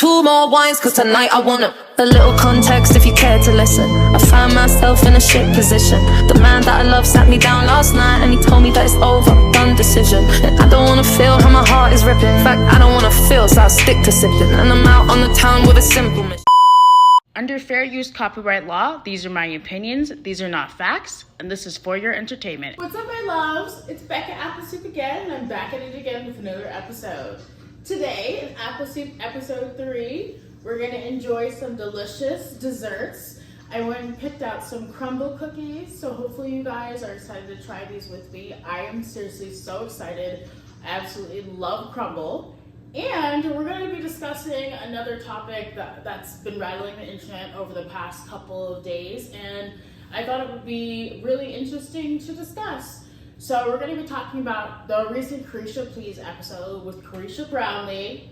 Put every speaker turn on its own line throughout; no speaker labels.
2 more wines, cause tonight I want a little context if you care to listen. I found myself in a shit position. The man that I love sat me down last night and he told me that it's over, done decision. And I don't wanna feel how my heart is ripping. In fact, I don't wanna feel, so I'll stick to sipping. And I'm out on the town with a simple mission.
Under fair use copyright law, these are my opinions, these are not facts, and this is for your entertainment.
What's up, my loves? It's Becca Apple Soup again, and I'm back at it again with another episode. Today, in Apple Soup episode 3, we're gonna enjoy some delicious desserts. I went and picked out some crumble cookies, so hopefully you guys are excited to try these with me. I am seriously so excited. I absolutely love crumble. And we're going to be discussing another topic that's been rattling the internet over the past couple of days, and I thought it would be really interesting to discuss. So we're going to be talking about the recent Caresha Please episode with Caresha Brownlee.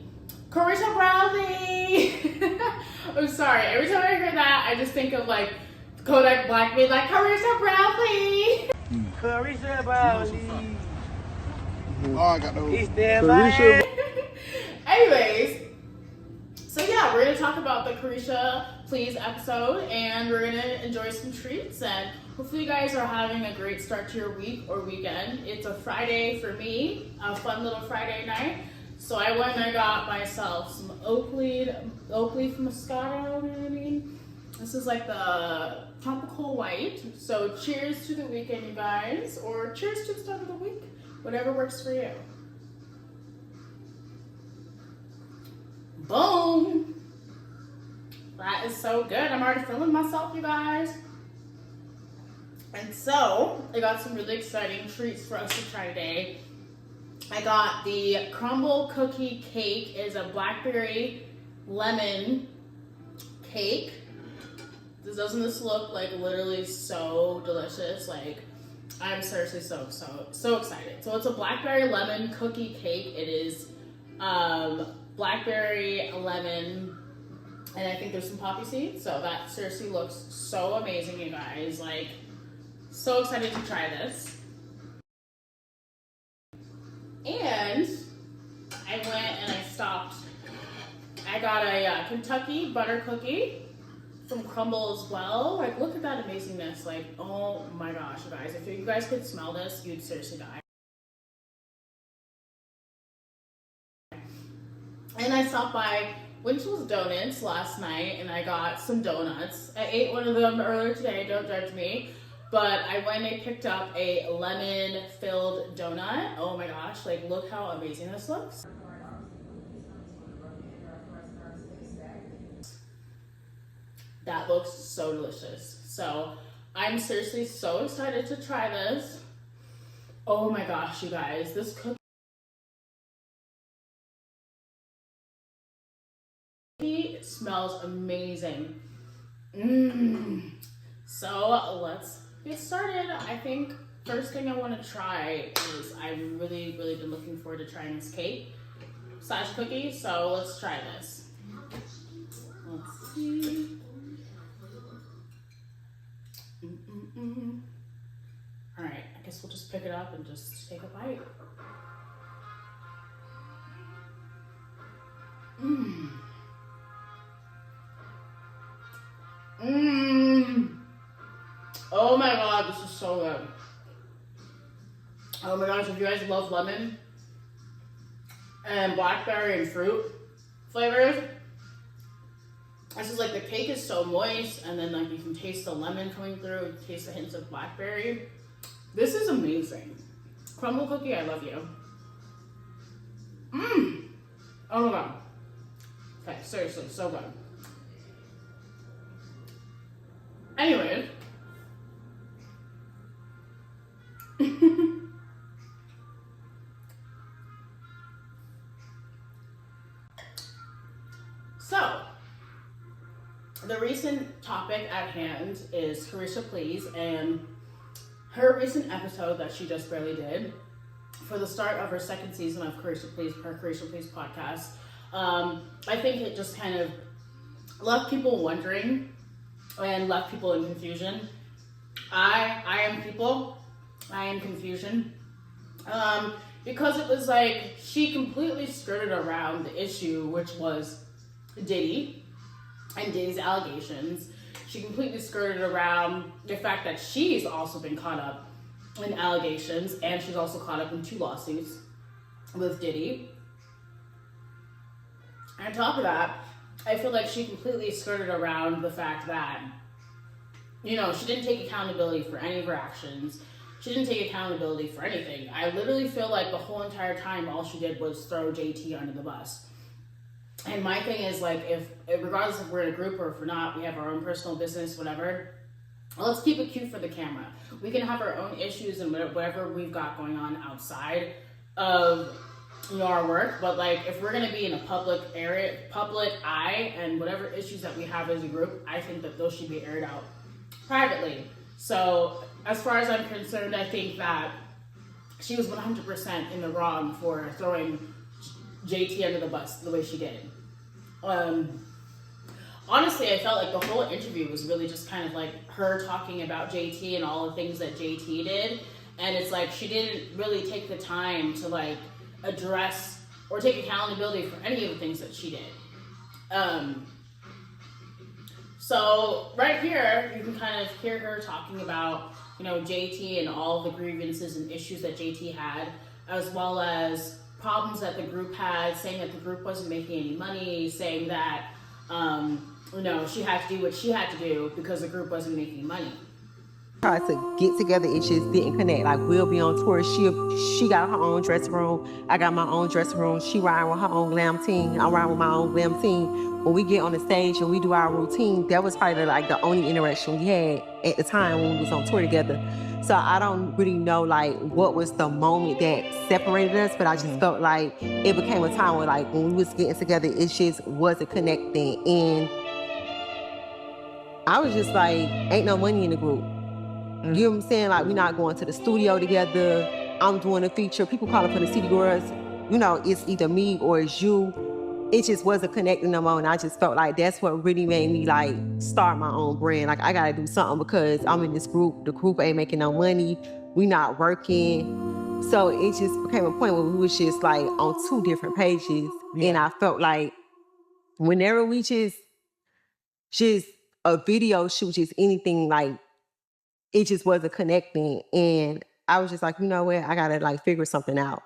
Caresha Brownlee! I'm sorry, every time I hear that, I just think of like Kodak Black being like, Caresha Brownlee!
Caresha Brownlee.
Oh, I got those.
It's there, man.
Anyways, so yeah, we're gonna talk about the Caresha Please episode, and we're gonna enjoy some treats, and hopefully you guys are having a great start to your week or weekend. It's a Friday for me, a fun little Friday night. So I went and I got myself some oak leaf Moscato, you know what I mean? This is like the tropical white. So cheers to the weekend, you guys, or cheers to the start of the week, whatever works for you. Boom! That is so good. I'm already feeling myself, you guys. And so, I got some really exciting treats for us to try today. I got the crumble cookie cake. It is a blackberry lemon cake. Doesn't this look like literally so delicious? Like, I'm seriously so excited. So it's a blackberry lemon cookie cake. It is blackberry, lemon, and I think there's some poppy seeds. So that seriously looks so amazing, you guys. Like, so excited to try this. And I went and I stopped. I got a Kentucky butter cookie from Crumble as well. Like, look at that amazingness. Like, oh my gosh, you guys. If you guys could smell this, you'd seriously die. And I stopped by Winchell's Donuts last night and I got some donuts. I ate one of them earlier today, don't judge me. But I went and picked up a lemon-filled donut. Oh my gosh, like look how amazing this looks. That looks so delicious. So I'm seriously so excited to try this. Oh my gosh, you guys, this cookie smells amazing. So let's get started. I think first thing I want to try is I've really been looking forward to trying this cake / cookie. So let's try this. Let's see. All right, I guess we'll just pick it up and just take a bite. Oh my god, this is so good. Oh my gosh, if you guys love lemon and blackberry and fruit flavors, this is like the cake is so moist, and then like you can taste the lemon coming through, you taste the hints of blackberry. This is amazing. Crumble cookie, I love you. Oh my god. Okay, seriously, so good. Anyways. So, the recent topic at hand is Caresha Please and her recent episode that she just barely did for the start of her second season of Caresha Please, her Caresha Please podcast. I think it just kind of left people wondering and left people in confusion. I am people. I am confusion. Because it was like she completely skirted around the issue, which was Diddy and Diddy's allegations. She completely skirted around the fact that she's also been caught up in allegations, and she's also caught up in 2 lawsuits with Diddy. And on top of that, I feel like she completely skirted around the fact that, you know, she didn't take accountability for any of her actions. She didn't take accountability for anything. I literally feel like the whole entire time, all she did was throw JT under the bus. And my thing is, like, if regardless if we're in a group or if we're not, we have our own personal business, whatever, let's keep it cute for the camera. We can have our own issues and whatever we've got going on outside of, you know, our work, but like if we're going to be in a public eye, and whatever issues that we have as a group, I think that those should be aired out privately. So as far as I'm concerned, I think that she was 100% in the wrong for throwing JT under the bus the way she did. Honestly, I felt like the whole interview was really just kind of like her talking about JT and all the things that JT did, and it's like she didn't really take the time to like address or take accountability for any of the things that she did. So right here, you can kind of hear her talking about, you know, JT and all the grievances and issues that JT had, as well as problems that the group had, saying that the group wasn't making any money, saying that, you know, she had to do what she had to do because the group wasn't making money.
Tried to get together, it just didn't connect. Like, we'll be on tour. She got her own dressing room. I got my own dressing room. She riding with her own glam team. I ride with my own glam team. When we get on the stage and we do our routine, that was probably like the only interaction we had at the time when we was on tour together. So I don't really know like what was the moment that separated us, but I just felt like it became a time where like when we was getting together, it just wasn't connecting. And I was just like, ain't no money in the group. You know what I'm saying? Like, we're not going to the studio together. I'm doing a feature. People calling for the City Girls. You know, it's either me or it's you. It just wasn't connecting no more. And I just felt like that's what really made me like start my own brand. Like, I gotta do something because I'm in this group. The group ain't making no money. We not working. So it just became a point where we was just like on 2 different pages. Yeah. And I felt like whenever we just a video shoot, just anything, like, it just wasn't connecting. And I was just like, you know what? I gotta like figure something out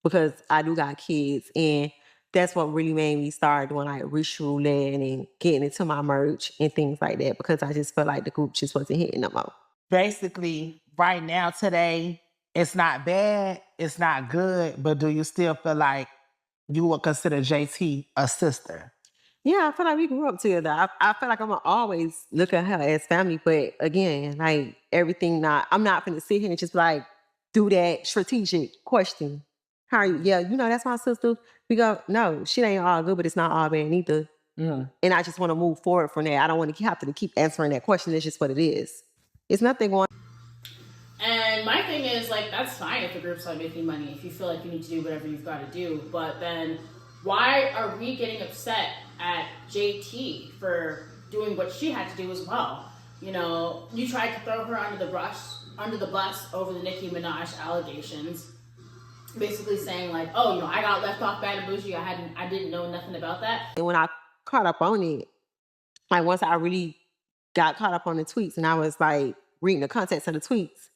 because I do got kids. And that's what really made me start doing like Rich Roulette and getting into my merch and things like that, because I just felt like the group just wasn't hitting no more.
Basically, right now, today, it's not bad, it's not good, but do you still feel like you would consider JT a sister?
Yeah, I feel like we grew up together. I feel like I'm gonna always look at her as family, but again, like everything I'm not gonna sit here and just like do that strategic question. How are you? Yeah, you know, that's my sister. We go, no, shit ain't all good, but it's not all bad either. Mm. And I just want to move forward from that. I don't want to have to keep answering that question. It's just what it is. It's nothing going.
And my thing is, like, that's fine if the group's not making money, if you feel like you need to do whatever you've got to do. But then why are we getting upset at JT for doing what she had to do as well? You know, you tried to throw her under the bus over the Nicki Minaj allegations, basically saying like, oh, you know, I got left off Bad and Bougie. I didn't know nothing about that.
And when I caught up on it, like once I really got caught up on the tweets and I was like reading the context of the tweets,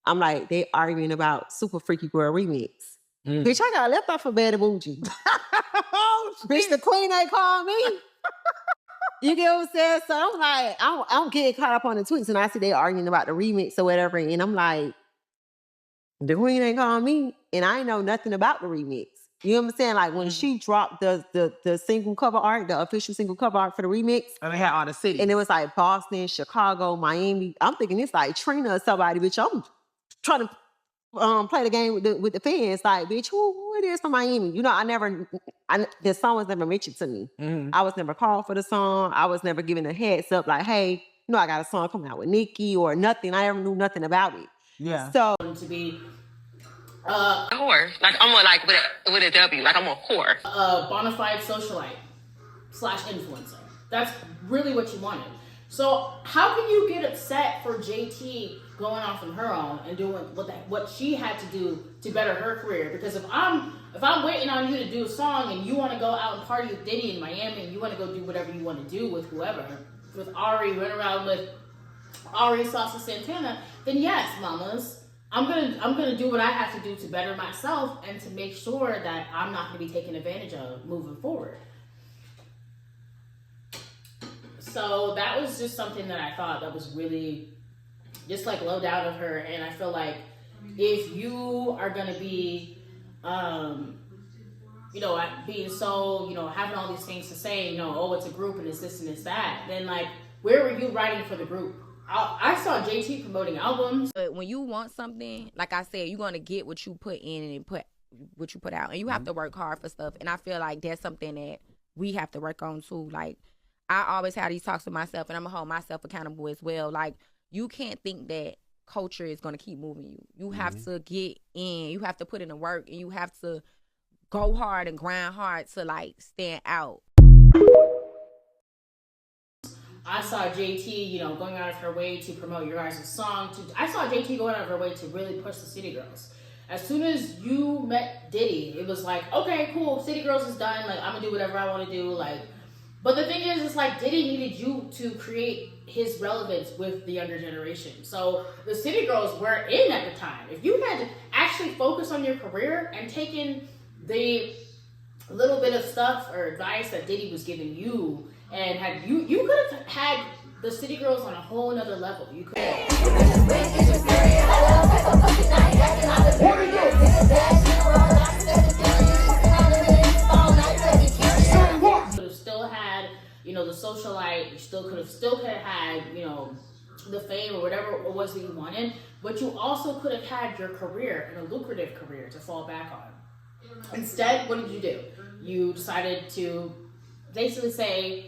I'm like, they arguing about Super Freaky Girl remix. Bitch, I got left off of Bad and Bougie. Oh, bitch, the queen ain't called me. You get what I'm saying? So I'm like, I'm getting caught up on the tweets and I see they arguing about the remix or whatever. And I'm like, the queen ain't called me. And I ain't know nothing about the remix. You know what I'm saying? Like when she dropped the single cover art, the official single cover art for the remix.
And they had all the cities.
And it was like Boston, Chicago, Miami. I'm thinking it's like Trina or somebody, bitch. I'm trying to play the game with the fans. Like, bitch, who it is from Miami? You know, the song was never mentioned to me. Mm-hmm. I was never called for the song. I was never given a heads up like, hey, you know, I got a song coming out with Nicki or nothing. I never knew nothing about it.
Yeah.
So
to be
a whore. Like I'm like with a W. Like I'm a whore.
A bona fide socialite / influencer. That's really what you wanted. So how can you get upset for JT going off on her own and doing what she had to do to better her career? Because if I'm If I'm waiting on you to do a song and you want to go out and party with Diddy in Miami and you want to go do whatever you want to do with whoever, with Ari, run around with Ari Salsa Santana, then yes, mamas, I'm gonna do what I have to do to better myself and to make sure that I'm not gonna be taken advantage of moving forward. So that was just something that I thought that was really just like low down of her. And I feel like if you are gonna be being so, having all these things to say, oh, it's a group and it's this and it's that, then like, where were you writing for the group? I saw JT promoting albums.
But when you want something, like I said, you're going to get what you put in and put what you put out. And you have to work hard for stuff. And I feel like that's something that we have to work on too. Like, I always have these talks with myself, and I'm going to hold myself accountable as well. Like, you can't think that culture is going to keep moving you. You have to get in. You have to put in the work, and you have to go hard and grind hard to, like, stand out.
I saw JT, going out of her way to promote your guys' song. I saw JT going out of her way to really push the City Girls. As soon as you met Diddy, it was like, okay, cool, City Girls is done. Like, I'm gonna do whatever I want to do. Like, but the thing is, it's like Diddy needed you to create his relevance with the younger generation. So the City Girls were in at the time. If you had actually focused on your career and taken the little bit of stuff or advice that Diddy was giving you, and had you could have had the City Girls on a whole nother level. You could have still had, the socialite. You could have had, the fame or whatever it was that you wanted. But you also could have had your career and a lucrative career to fall back on. Instead, what did you do? You decided to basically say,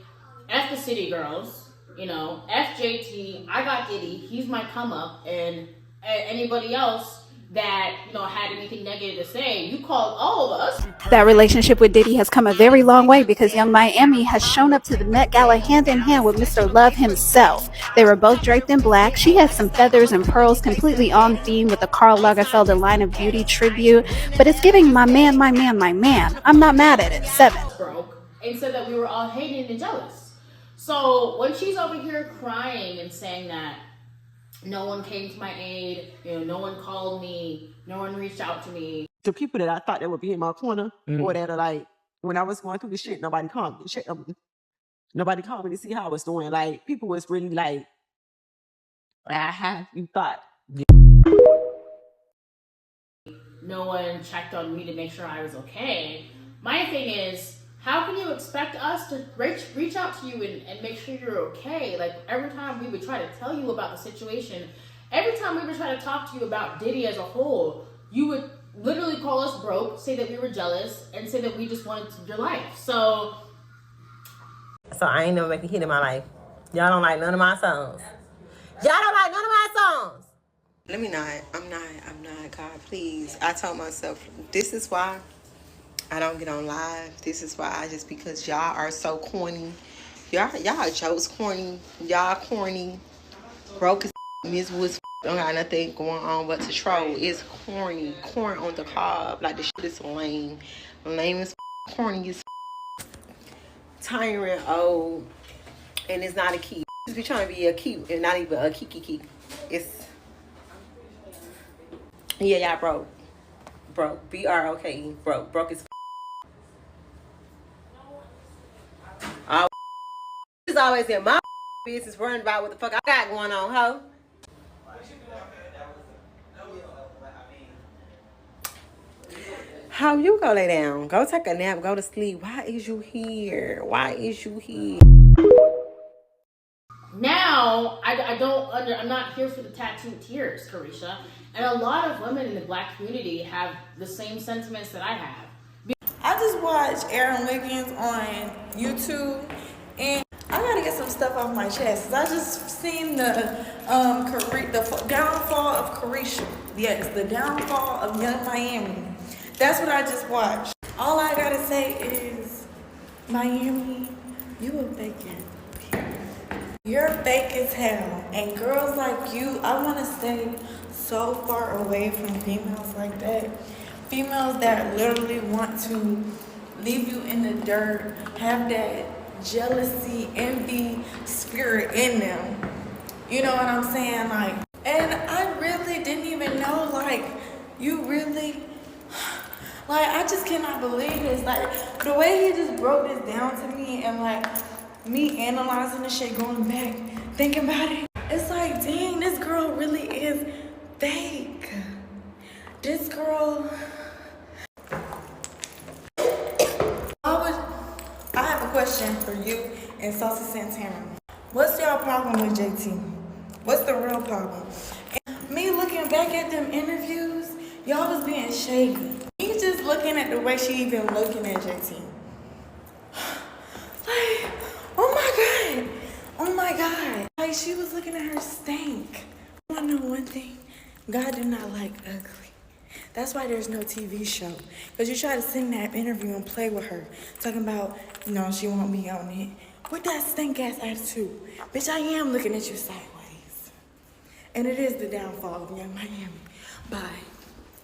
F the City Girls, F JT, I got Diddy, he's my come up, and anybody else that, had anything negative to say, you called all of us.
That relationship with Diddy has come a very long way because Young Miami has shown up to the Met Gala hand in hand with Mr. Love himself. They were both draped in black. She had some feathers and pearls completely on theme with the Karl Lagerfeld line of beauty tribute, but it's giving my man, my man, my man. I'm not mad at it. 7.
Broke and said that we were all hating and jealous. So when she's over here crying and saying that no one came to my aid, no one called me, no one reached out to me.
The people that I thought that would be in my corner, or that are like, when I was going through the shit, nobody called me. Nobody called me to see how I was doing. Like, people was really like, you thought.
No one checked on me to make sure I was okay. My thing is, how can you expect us to reach out to you and make sure you're okay? Like, every time we would try to tell you about the situation, every time we would try to talk to you about Diddy as a whole, you would literally call us broke, say that we were jealous, and say that we just wanted your life. So
I ain't never make a hit in my life. Y'all don't like none of my songs. Y'all don't like none of my songs.
Let me not. I'm not. God, please. I told myself, this is why I don't get on live. This is why, just because y'all are so corny. Y'all jokes corny. Y'all corny. Broke as miserable as don't got nothing going on but to troll. It's corny. Corn on the cob. Like, the shit is lame. Lame as corny as tyrant old. And it's not a key. Just be trying to be a key and not even a key. It's, yeah, y'all broke. Broke. B-R-O-K-E. Broke as all is always in my business, worrying about what the fuck I got going on, ho. How you go lay down? Go take a nap. Go to sleep. Why is you here?
now, I'm not here for the tattooed tears, Caresha. And a lot of women in the black community have the same sentiments that I have.
I just watched Aaron Wiggins on YouTube, and I gotta get some stuff off my chest. I just seen the downfall of Caresha. Yes, the downfall of Young Miami. That's what I just watched. All I gotta say is, Miami, you a fake. You're fake as hell. And girls like you, I wanna stay so far away from females like that. females that literally want to leave you in the dirt, have that jealousy, envy spirit in them. You know what I'm saying? Like, and I really didn't even know, like, you really, like, I just cannot believe this. Like, the way he just broke this down to me, and like me analyzing the shit, going back, thinking about it, it's like, dang, this girl really is fake. This girl, I have a question for you and Saucy Santana. What's y'all problem with JT? What's the real problem? And me looking back at them interviews, y'all was being shady. Me just looking at the way she even looking at JT. Like, oh my God. Like, she was looking at her stank. I wanna know one thing. God do not like ugly. That's why there's no TV show. Because you try to sing that interview and play with her. Talking about, you know, she won't be on it. With that stink ass attitude. Bitch, I am looking at you sideways. And it is the downfall of Young Miami by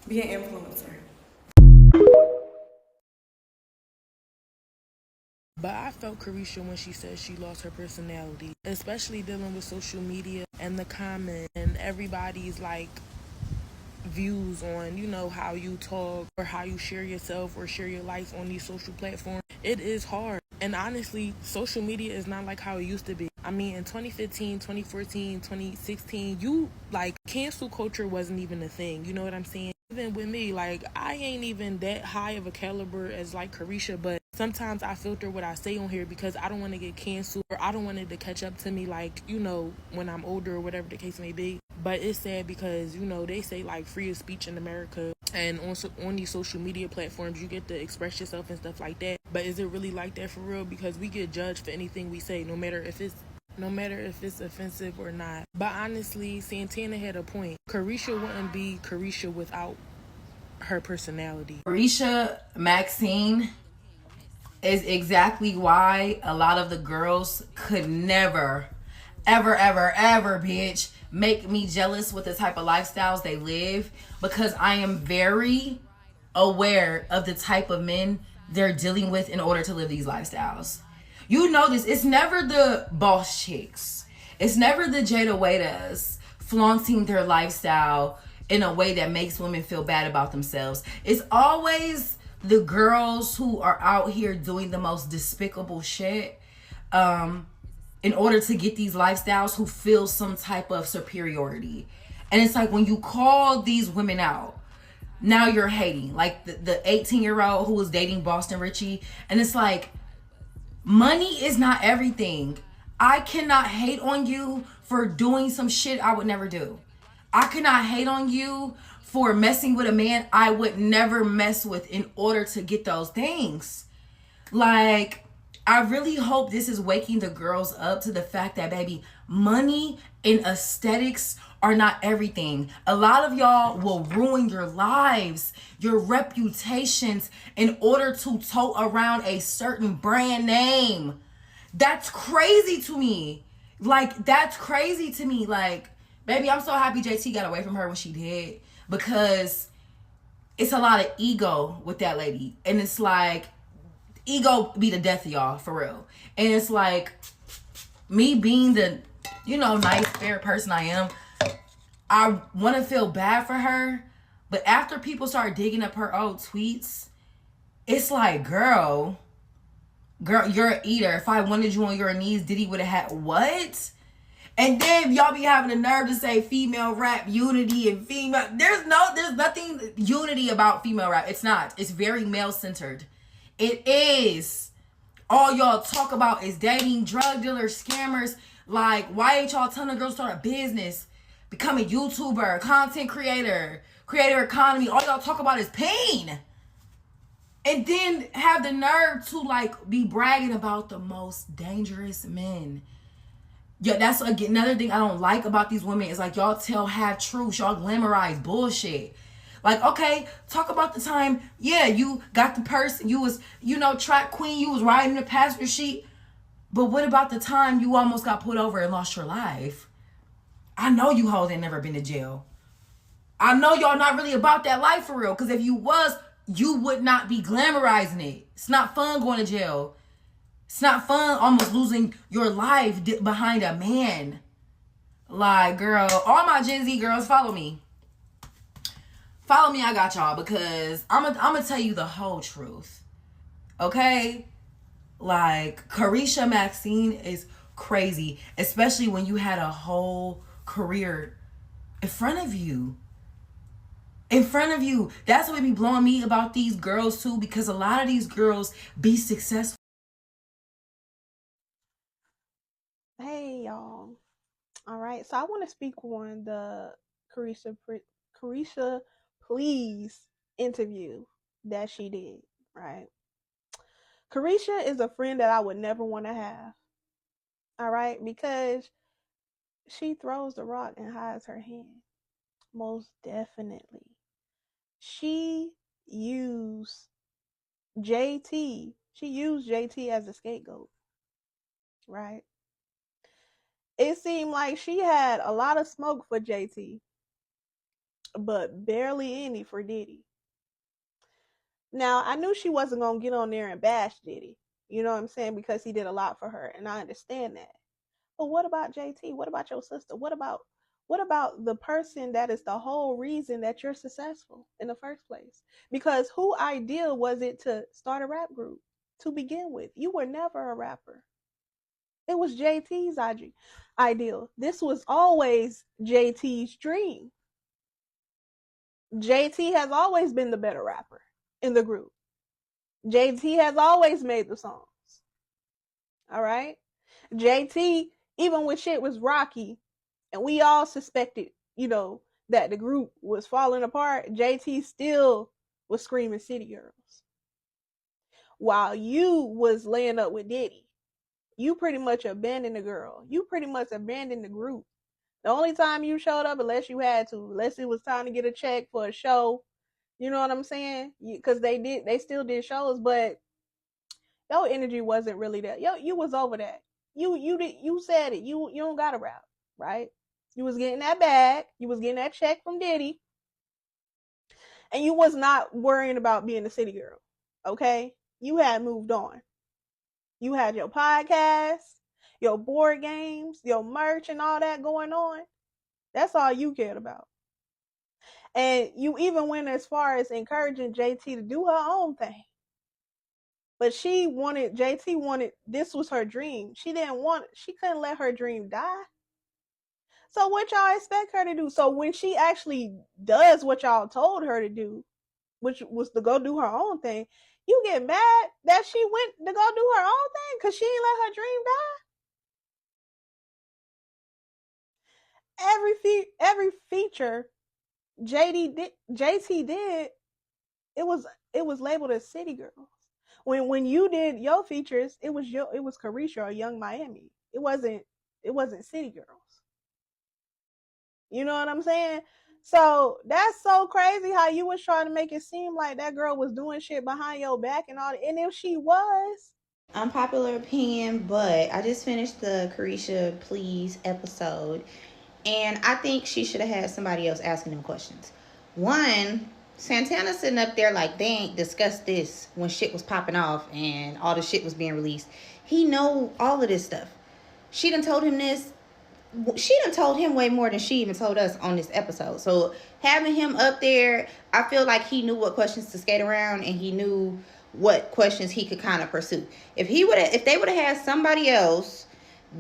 being an influencer.
But I felt Caresha when she said she lost her personality, especially dealing with social media and the comments and everybody's like views on, you know, how you talk or how you share yourself or share your life on these social platforms. It is hard. And honestly, social media is not like how it used to be. I mean, in 2015, 2014, 2016, you like cancel culture wasn't even a thing. You know what I'm saying? Even with me, like, I ain't even that high of a caliber as like Caresha, but sometimes I filter what I say on here because I don't want to get canceled or I don't want it to catch up to me, like, you know, when I'm older or whatever the case may be. But it's sad because, you know, they say like free of speech in America, and on these social media platforms you get to express yourself and stuff like that. But is it really like that for real? Because we get judged for anything we say, no matter if it's offensive or not. But honestly, Santana had a point. Caresha wouldn't be Caresha without her personality.
Caresha Maxine is exactly why a lot of the girls could never, ever, bitch, make me jealous with the type of lifestyles they live, because I am very aware of the type of men they're dealing with in order to live these lifestyles. You know this. It's never the boss chicks. It's never the Jada Waitas flaunting their lifestyle in a way that makes women feel bad about themselves. It's always the girls who are out here doing the most despicable shit in order to get these lifestyles, who feel some type of superiority. And it's like when you call these women out, now you're hating. Like the 18-year-old who was dating Boston Richie. And it's like, money is not everything. I cannot hate on you for doing some shit I would never do. I cannot hate on you for messing with a man I would never mess with in order to get those things. Like, I really hope this is waking the girls up to the fact that, baby, money and aesthetics are not everything. A lot of y'all will ruin your lives, your reputations, in order to tote around a certain brand name. That's crazy to me. Like, that's crazy to me. Like, baby, I'm so happy JT got away from her when she did, because it's a lot of ego with that lady. And it's like, ego be the death of y'all, for real. And it's like, me being the, you know, nice, fair person I am, I want to feel bad for her. But after people start digging up her old tweets, it's like, girl, you're an eater. If I wanted you on your knees, Diddy would have had what? And then y'all be having the nerve to say female rap unity and female. There's nothing unity about female rap. It's not. It's very male centered. It is. All y'all talk about is dating, drug dealers, scammers. Like, why ain't y'all telling the girls to start a business, become a YouTuber, content creator economy? All y'all talk about is pain. And then have the nerve to like be bragging about the most dangerous men. Yeah, that's another thing I don't like about these women, is like, y'all tell half truths, y'all glamorize bullshit. Like, okay, talk about the time, yeah, you got the purse, you was, you know, track queen, you was riding the passenger seat. But what about the time you almost got pulled over and lost your life? I know you hoes ain't never been to jail. I know y'all not really about that life for real. Because if you was, you would not be glamorizing it. It's not fun going to jail. It's not fun almost losing your life behind a man. Like, girl, all my Gen Z girls, follow me. Follow me, I got y'all. Because I'm gonna tell you the whole truth. Okay? Like, Caresha Maxine is crazy. Especially when you had a whole career in front of you. In front of you. That's what be blowing me about these girls too. Because a lot of these girls be successful.
Hey y'all. All right, so I want to speak on the Caresha Please interview that she did, right? Caresha is a friend that I would never want to have, all right, because she throws the rock and hides her hand, most definitely. She used JT as a scapegoat, right? It seemed like she had a lot of smoke for JT, but barely any for Diddy. Now, I knew she wasn't going to get on there and bash Diddy, you know what I'm saying, because he did a lot for her, and I understand that. But what about JT? What about your sister? What about the person that is the whole reason that you're successful in the first place? Because who idea was it to start a rap group to begin with? You were never a rapper. It was JT's ideal. This was always JT's dream. JT has always been the better rapper in the group. JT has always made the songs. All right? JT, even when shit was rocky and we all suspected, that the group was falling apart, JT still was screaming City Girls. While you was laying up with Diddy, you pretty much abandoned the girl. You pretty much abandoned the group. The only time you showed up, unless you had to, unless it was time to get a check for a show, you know what I'm saying? Because they still did shows, but your energy wasn't really that. You was over that. You said it. You don't gotta rap, right? You was getting that bag. You was getting that check from Diddy, and you was not worrying about being a city girl. Okay, you had moved on. You had your podcast, your board games, your merch, and all that going on. That's all you cared about. And you even went as far as encouraging JT to do her own thing. But JT wanted, this was her dream. She couldn't let her dream die. So what y'all expect her to do? So when she actually does what y'all told her to do, which was to go do her own thing, you get mad that she went to go do her own thing because she ain't let her dream die? Every feature JT did, it was labeled as City Girls. When you did your features, it was Caresha or Young Miami. It wasn't City Girls. You know what I'm saying? So that's so crazy how you was trying to make it seem like that girl was doing shit behind your back and all that. And if she was,
unpopular opinion, but I just finished the Caresha Please episode, and I think she should have had somebody else asking them questions. One, Santana sitting up there like they ain't discussed this when shit was popping off and all the shit was being released. He know all of this stuff. She done told him this. She done told him way more than she even told us on this episode. So having him up there, I feel like he knew what questions to skate around and he knew what questions he could kind of pursue. If they would have had somebody else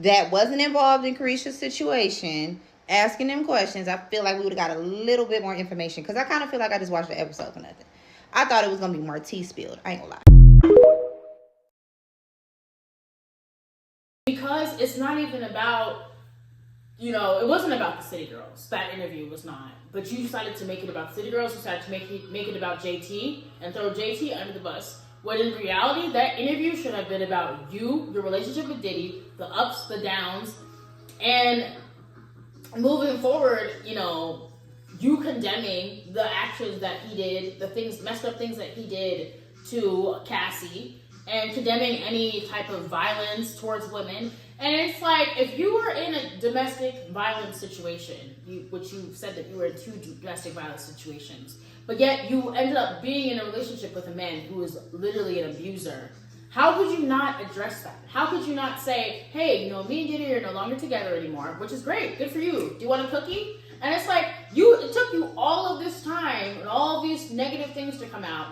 that wasn't involved in Caresha's situation asking them questions, I feel like we would have got a little bit more information. Because I kind of feel like I just watched the episode for nothing. I thought it was going to be more tea spilled. I ain't gonna lie.
Because it's not even about, it wasn't about the City Girls. That interview was not. But you decided to make it about City Girls. You decided to make it about JT and throw JT under the bus. When in reality, that interview should have been about you, your relationship with Diddy, the ups, the downs, and moving forward, you condemning the actions that he did, the messed up things that he did to Cassie, and condemning any type of violence towards women. And it's like, if you were in a domestic violence situation, which you said that you were in 2 domestic violence situations, but yet you ended up being in a relationship with a man who is literally an abuser, how could you not address that? How could you not say, hey, you know, me and Diddy are no longer together anymore, which is great, good for you. Do you want a cookie? And it's like, it took you all of this time and all of these negative things to come out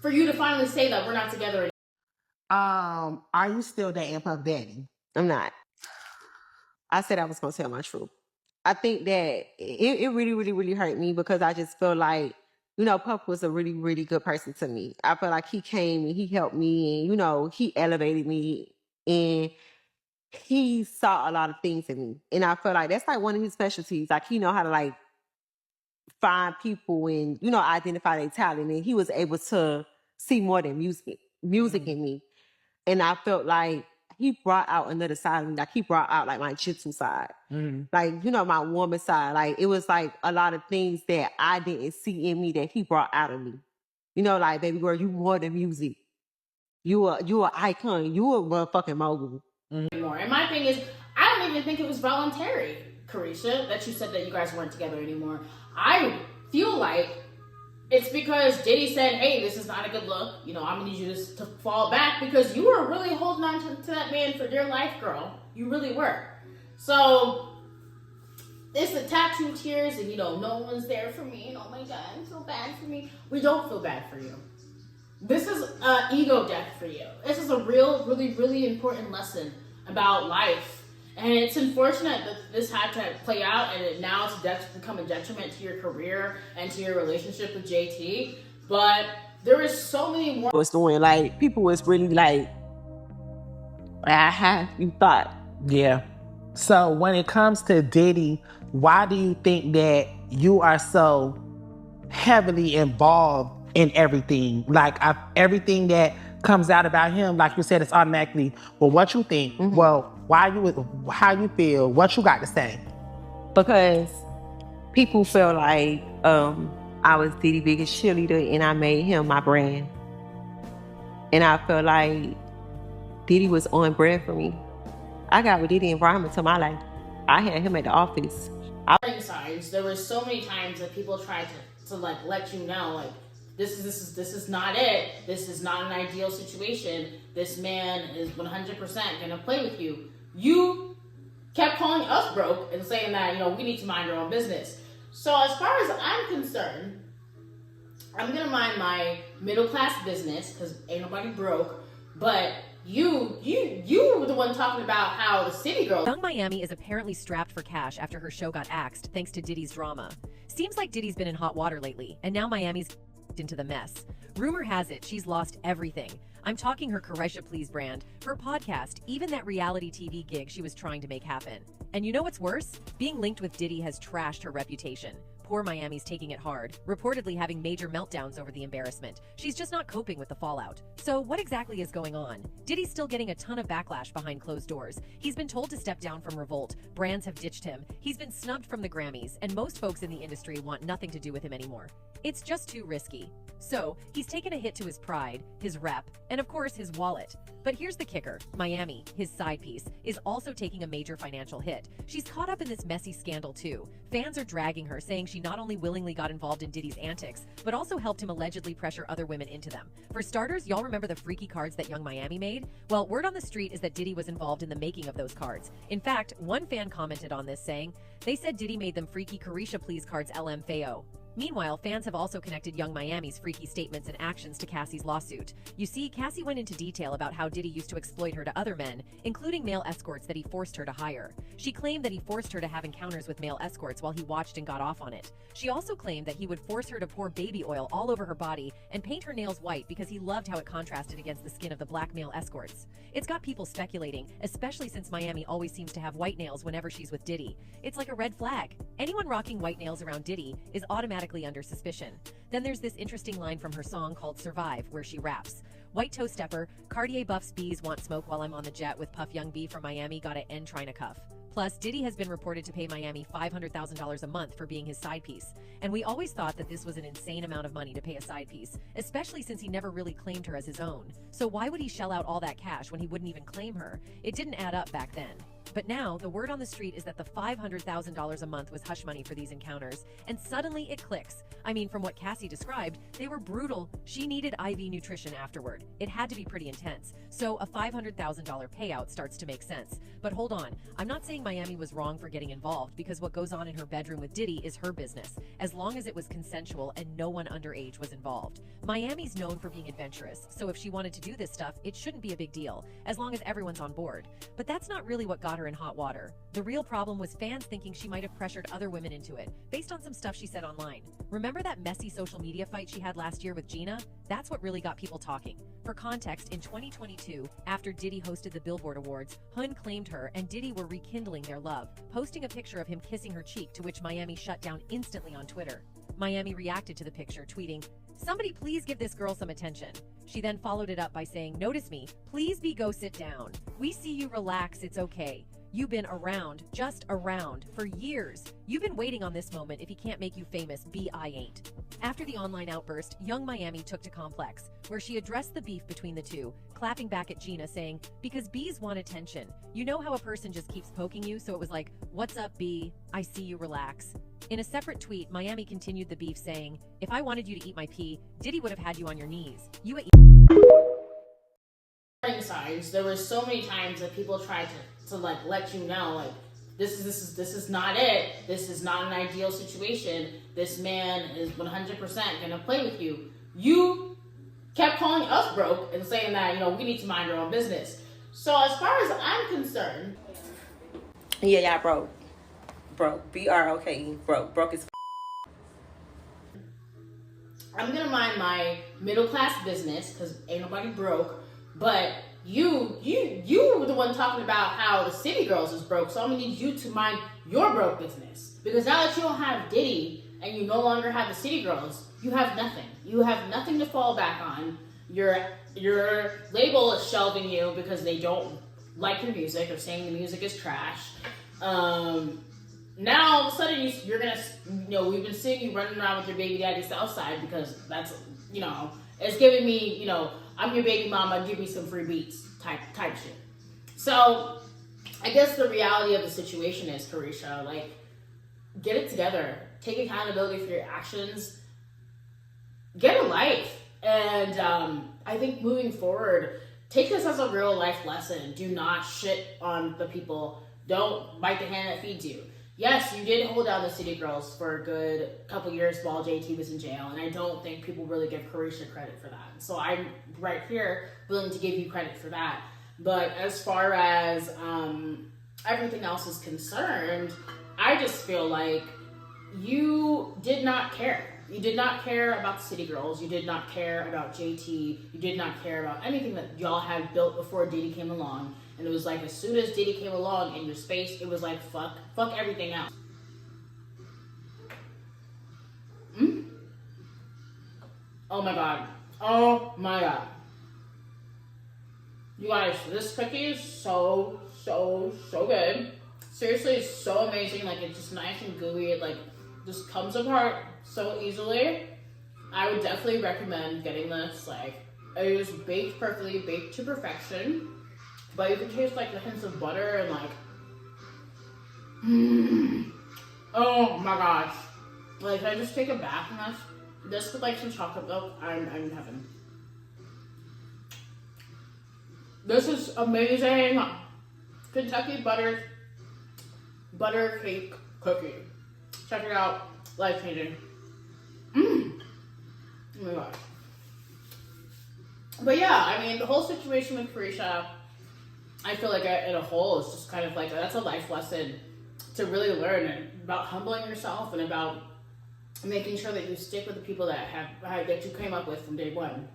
for you to finally say that we're not together anymore.
Are you still dating Puff Daddy?
I'm not. I said I was going to tell my truth. I think that it really, really, really hurt me because I just feel like, you know, Puff was a really, really good person to me. I feel like he came and he helped me and, you know, he elevated me and he saw a lot of things in me. And I feel like that's like one of his specialties. Like, he know how to like find people and, you know, identify their talent. And he was able to see more than music in me. And I felt like he brought out another side of me. Like, he brought out like my gypsy side. Like, you know, my woman side. Like, it was like a lot of things that I didn't see in me that he brought out of me. You know, like, baby girl, you more than music. You an icon. You a motherfucking mogul.
Anymore. And my thing is, I don't even think it was voluntary, Caresha, that you said that you guys weren't together anymore. I feel like it's because Diddy said, hey, this is not a good look. You know, I'm going to need you to fall back because you were really holding on to that man for dear life, girl. You really were. So it's the tattoo tears and, you know, no one's there for me. And oh my God, I feel bad for me. We don't feel bad for you. This is an ego death for you. This is a real, really, really important lesson about life. And it's unfortunate that this had to play out and now it's become a detriment to your career and to your relationship with JT. But there is so many more.
Was doing like people was really like, you thought.
Yeah. So when it comes to Diddy, why do you think that you are so heavily involved in everything? Like everything that comes out about him, like you said, it's automatically, well, what you think? Well, how you feel? What you got to say?
Because people feel like I was Diddy's biggest cheerleader and I made him my brand. And I feel like Diddy was on brand for me. I got with Diddy environment to my life. I had him at the office.
Warning signs. There were so many times that people tried to like let you know, like, this is not it. This is not an ideal situation. This man is 100% gonna play with you. You kept calling us broke and saying that, you know, we need to mind our own business. So as far as I'm concerned, I'm gonna mind my middle class business because ain't nobody broke. But you were the one talking about how the city girl.
Young Miami is apparently strapped for cash after her show got axed thanks to Diddy's drama. Seems like Diddy's been in hot water lately, and now Miami's into the mess. Rumor has it she's lost everything. I'm talking her Caresha Please brand, her podcast, even that reality TV gig she was trying to make happen. And you know what's worse? Being linked with Diddy has trashed her reputation. Poor Miami's taking it hard, reportedly having major meltdowns over the embarrassment. She's just not coping with the fallout. So what exactly is going on? Diddy's still getting a ton of backlash behind closed doors. He's been told to step down from Revolt. Brands have ditched him. He's been snubbed from the Grammys, and most folks in the industry want nothing to do with him anymore. It's just too risky. So, he's taken a hit to his pride, his rep, and of course his wallet. But here's the kicker. Miami, his side piece, is also taking a major financial hit. She's caught up in this messy scandal too. Fans are dragging her, saying she not only willingly got involved in Diddy's antics, but also helped him allegedly pressure other women into them. For starters, y'all remember the freaky cards that Young Miami made? Well, word on the street is that Diddy was involved in the making of those cards. In fact, one fan commented on this saying, they said Diddy made them freaky Caresha Please cards LMFAO. Meanwhile, fans have also connected Young Miami's freaky statements and actions to Cassie's lawsuit. You see, Cassie went into detail about how Diddy used to exploit her to other men, including male escorts that he forced her to hire. She claimed that he forced her to have encounters with male escorts while he watched and got off on it. She also claimed that he would force her to pour baby oil all over her body and paint her nails white because he loved how it contrasted against the skin of the black male escorts. It's got people speculating, especially since Miami always seems to have white nails whenever she's with Diddy. It's like a red flag. Anyone rocking white nails around Diddy is automatically under suspicion. Then there's this interesting line from her song called Survive, where she raps, "White toe stepper, Cartier buffs bees want smoke while I'm on the jet with Puff Young B from Miami, gotta end trying to cuff." Plus, Diddy has been reported to pay Miami $500,000 a month for being his side piece. And we always thought that this was an insane amount of money to pay a side piece, especially since he never really claimed her as his own. So why would he shell out all that cash when he wouldn't even claim her? It didn't add up back then. But now, the word on the street is that the $500,000 a month was hush money for these encounters, and suddenly it clicks. I mean, from what Cassie described, they were brutal. She needed IV nutrition afterward. It had to be pretty intense. So a $500,000 payout starts to make sense. But hold on, I'm not saying Miami was wrong for getting involved, because what goes on in her bedroom with Diddy is her business, as long as it was consensual and no one underage was involved. Miami's known for being adventurous, so if she wanted to do this stuff, it shouldn't be a big deal, as long as everyone's on board. But that's not really what got her in hot water. The real problem was fans thinking she might have pressured other women into it, based on some stuff she said online. Remember that messy social media fight she had last year with Gina? That's what really got people talking. For context, in 2022, after Diddy hosted the Billboard Awards, Hun claimed her and Diddy were rekindling their love, posting a picture of him kissing her cheek, to which Miami shut down instantly on Twitter. Miami reacted to the picture, tweeting, "Somebody please give this girl some attention." She then followed it up by saying, "Notice me, please go sit down. We see you, relax, it's okay. You've been around, just around, for years. You've been waiting on this moment. If he can't make you famous, I ain't." After the online outburst, young Miami took to Complex, where she addressed the beef between the two, clapping back at Gina saying, "Because B's want attention. You know how a person just keeps poking you, so it was like, 'What's up, B? I see you, relax.'" In a separate tweet, Miami continued the beef saying, "If I wanted you to eat my pee, Diddy would have had you on your knees. You at
warning signs. There were so many times that people tried to like let you know, like, this is not it. This is not an ideal situation. This man is 100% gonna play with you. You kept calling us broke and saying that, you know, we need to mind our own business. So as far as I'm concerned,
Yeah, y'all broke. BROKE. Broke is.
I'm gonna mind my middle class business because ain't nobody broke. But you were the one talking about how the city girls is broke. So I'm gonna need you to mind your broke business, because now that you don't have Diddy and you no longer have the city girls, you have nothing. You have nothing to fall back on. Your label is shelving you because they don't like your music or saying the music is trash. Now all of a sudden you're gonna, you know, we've been seeing you running around with your baby daddy Southside because that's, you know, it's giving me, you know, I'm your baby mama, give me some free beats type shit. So I guess the reality of the situation is, Caresha, like, get it together, take accountability for your actions, get a life, and I think moving forward, take this as a real life lesson. Do not shit on the people. Don't bite the hand that feeds you. Yes, you did hold down the city girls for a good couple years while JT was in jail, and I don't think people really give Caresha credit for that. So I'm right here willing to give you credit for that. But as far as everything else is concerned, I just feel like you did not care. You did not care about the city girls. You did not care about JT. You did not care about anything that y'all had built before Diddy came along. And it was like, as soon as Diddy came along in your space, it was like, fuck everything else. Oh my god. Oh my god. You guys, this cookie is so good. Seriously, it's so amazing. Like, it's just nice and gooey. It like just comes apart so easily. I would definitely recommend getting this. Like, it is baked perfectly, baked to perfection. But you can taste like the hints of butter and like, oh my gosh. Like, can I just take a bath in this? This with like some chocolate milk, I'm in heaven. This is amazing. Kentucky butter cake cookie. Check it out. Life changing. Oh my gosh. But yeah, I mean, the whole situation with Caresha, I feel like in a whole, it's just kind of like, that's a life lesson to really learn about humbling yourself and about making sure that you stick with the people that that you came up with from day one.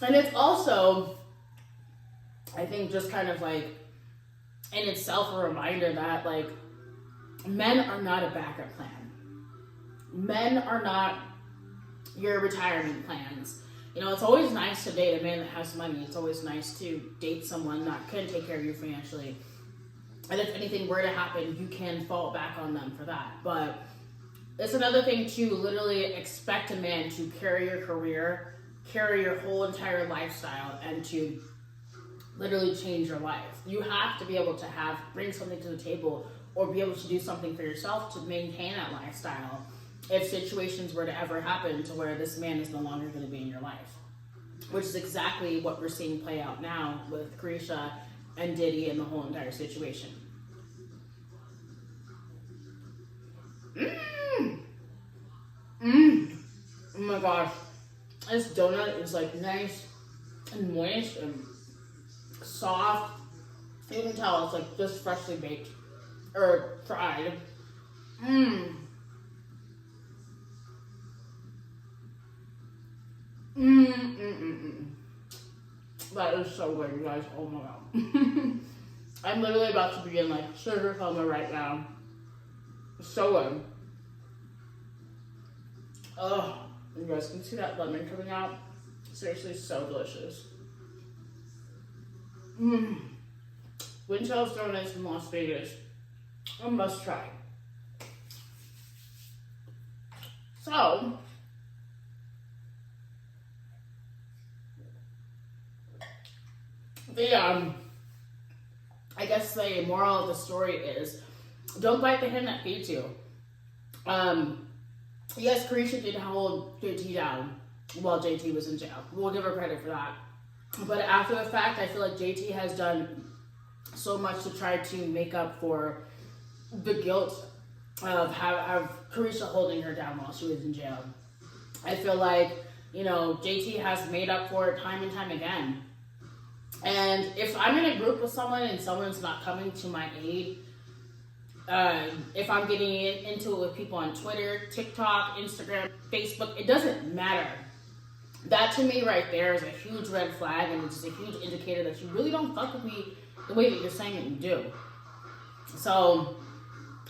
And it's also, I think, just kind of like in itself a reminder that like men are not a backup plan. Men are not your retirement plans. You know, it's always nice to date a man that has money. It's always nice to date someone that can take care of you financially. And if anything were to happen, you can fall back on them for that. But it's another thing to literally expect a man to carry your career, carry your whole entire lifestyle, and to literally change your life. You have to be able to bring something to the table or be able to do something for yourself to maintain that lifestyle if situations were to ever happen to where this man is no longer going to be in your life. Which is exactly what we're seeing play out now with Caresha and Diddy and the whole entire situation. Oh my gosh. This donut is like nice and moist and soft. You can tell it's like just freshly baked or fried. That is so good, you guys. Oh my god. I'm literally about to be in like sugar coma right now. So good. Oh, you guys can see that lemon coming out. Seriously, so delicious. Winchell's Donuts from Las Vegas. A must try. So, I guess the moral of the story is, don't bite the hand that feeds you. Yes, Caresha did hold JT down while JT was in jail. We'll give her credit for that. But after the fact, I feel like JT has done so much to try to make up for the guilt of Caresha holding her down while she was in jail. I feel like, you know, JT has made up for it time and time again. And if I'm in a group with someone and someone's not coming to my aid, if I'm getting into it with people on Twitter, TikTok, Instagram, Facebook, it doesn't matter. That to me right there is a huge red flag, and it's just a huge indicator that you really don't fuck with me the way that you're saying that you do. So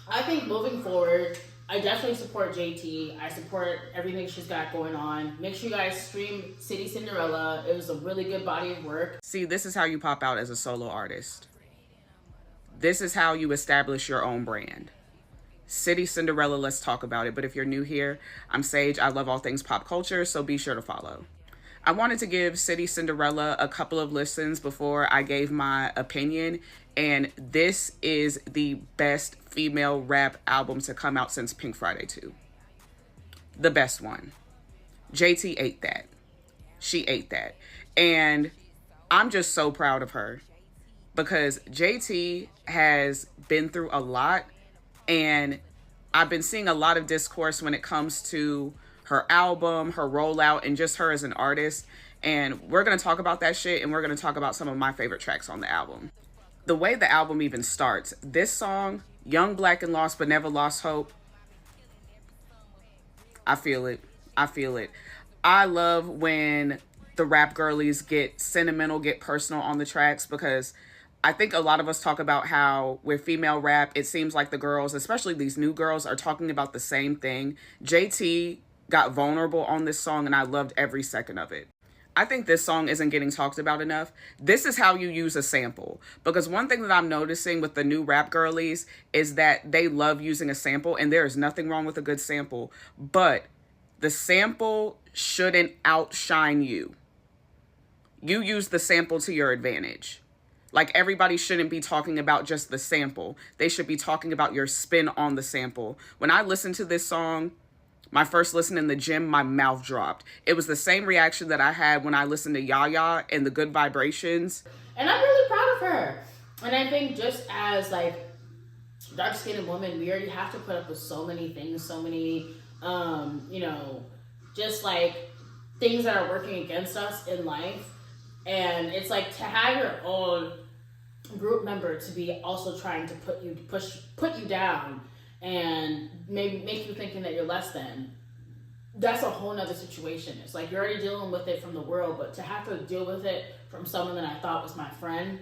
I think moving forward, I definitely support JT. I support everything she's got going on. Make sure you guys stream City Cinderella. It was a really good body of work.
See, this is how you pop out as a solo artist. This is how you establish your own brand. City Cinderella, let's talk about it. But if you're new here, I'm Sage. I love all things pop culture, so be sure to follow. I wanted to give City Cinderella a couple of listens before I gave my opinion. And this is the best female rap album to come out since Pink Friday 2. The best one. JT ate that. She ate that. And I'm just so proud of her because JT has been through a lot, and I've been seeing a lot of discourse when it comes to her album, her rollout, and just her as an artist. And we're going to talk about that shit, and we're going to talk about some of my favorite tracks on the album. The way the album even starts, this song, Young, Black, and Lost But Never Lost Hope, I feel it. I feel it. I love when the rap girlies get sentimental, get personal on the tracks, because I think a lot of us talk about how with female rap, it seems like the girls, especially these new girls, are talking about the same thing. JT got vulnerable on this song, and I loved every second of it. I think this song isn't getting talked about enough. This is how you use a sample. Because one thing that I'm noticing with the new rap girlies is that they love using a sample, and there is nothing wrong with a good sample. But the sample shouldn't outshine you. You use the sample to your advantage. Like, everybody shouldn't be talking about just the sample. They should be talking about your spin on the sample. When I listened to this song, my first listen in the gym, my mouth dropped. It was the same reaction that I had when I listened to Yaya and the Good Vibrations.
And I'm really proud of her. And I think just as, like, dark-skinned women, we already have to put up with so many things, so many, you know, just, like, things that are working against us in life. And it's like to have your own group member to be also trying to put you down and maybe make you thinking that you're less than. That's a whole nother situation. It's like you're already dealing with it from the world, but to have to deal with it from someone that I thought was my friend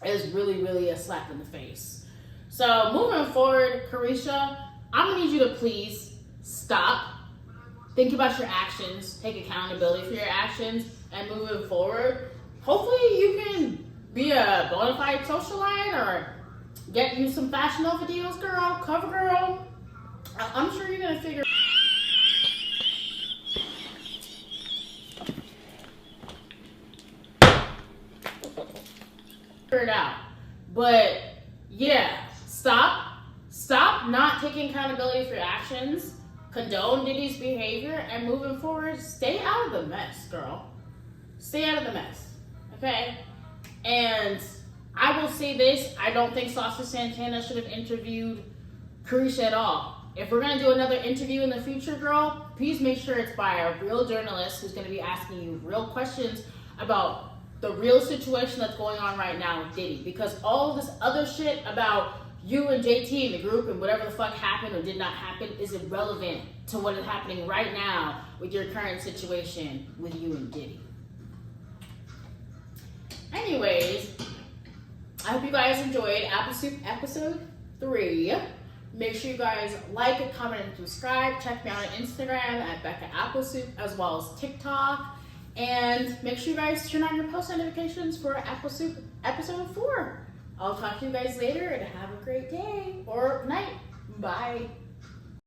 is really, really a slap in the face. So moving forward, Caresha, I'm gonna need you to please stop think about your actions, take accountability for your actions, and moving forward, hopefully you can be a bona fide socialite or get you some Fashion Nova deals, girl, cover girl. I'm sure you're gonna figure it out. But yeah, stop not taking accountability for your actions, condone Diddy's behavior, and moving forward, stay out of the mess, girl. Stay out of the mess, okay? And I will say this, I don't think Saucy Santana should have interviewed Caresha at all. If we're gonna do another interview in the future, girl, please make sure it's by a real journalist who's gonna be asking you real questions about the real situation that's going on right now with Diddy. Because all this other shit about you and JT and the group and whatever the fuck happened or did not happen is irrelevant to what is happening right now with your current situation with you and Diddy. Anyways, I hope you guys enjoyed Apple Soup episode 3. Make sure you guys like, comment, and subscribe. Check me out on Instagram at Becca Applesoup as well as TikTok. And make sure you guys turn on your post notifications for Apple Soup episode 4. I'll talk to you guys later and have a great day or night. Bye.